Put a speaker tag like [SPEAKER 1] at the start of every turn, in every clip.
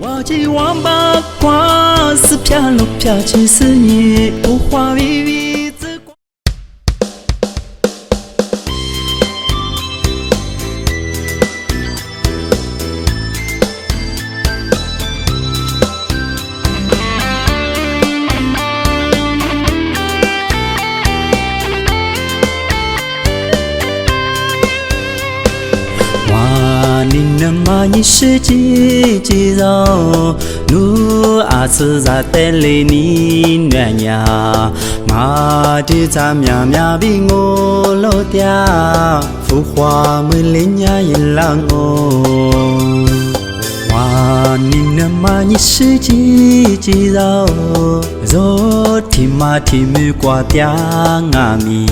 [SPEAKER 1] 我这王八瓜是飘路飘去思念，无话微微之光。你是几绕路阿次在带里你暖呀，马的咱喵喵比我老爹，浮华没脸呀一浪哦。哇，你那么你是几绕，若天马天没挂掉阿米，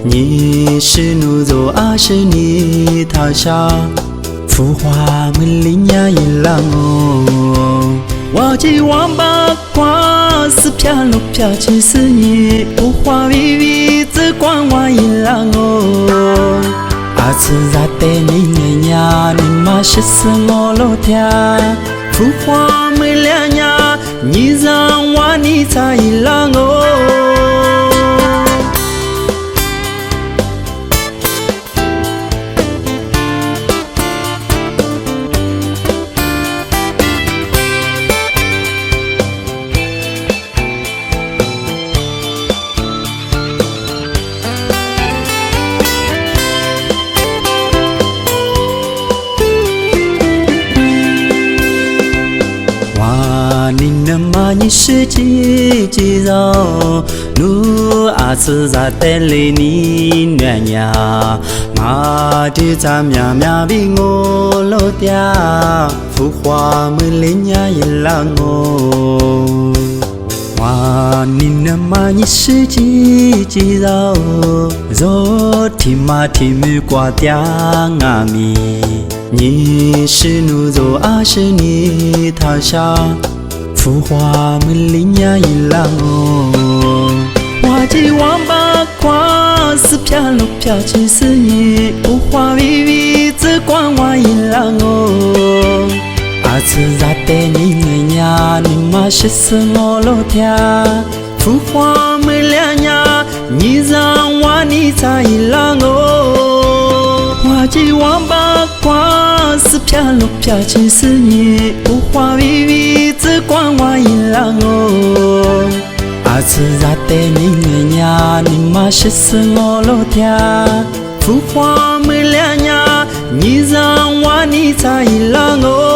[SPEAKER 1] 你是奴肉阿是你他下。浮华没脸呀一浪哦，我这王八瓜是飘路飘去思念，无话微微只管我一浪哦。阿次在带你呀，你妈是我老天，浮华没脸呀，你让我你才一浪哦。你那么你是几绕路阿次在带里你暖呀，马的咱喵喵比我老爹，浮华没脸呀一浪哦。哇，你那么你是几绕，若天马天没挂掉阿米，你是奴肉阿是你他下。浮华没脸呀一浪哦，我这王八瓜是飘路飘去思念，无话微微只管我一浪哦。阿次在带你呀，你妈是我老天，浮华没脸呀，你让我你才一浪哦。我这王八瓜是飘路飘去思念，无话微微只管我一浪哦。阿次在带你呀，你妈是我老天，浮华没脸呀，你让我你才一浪哦。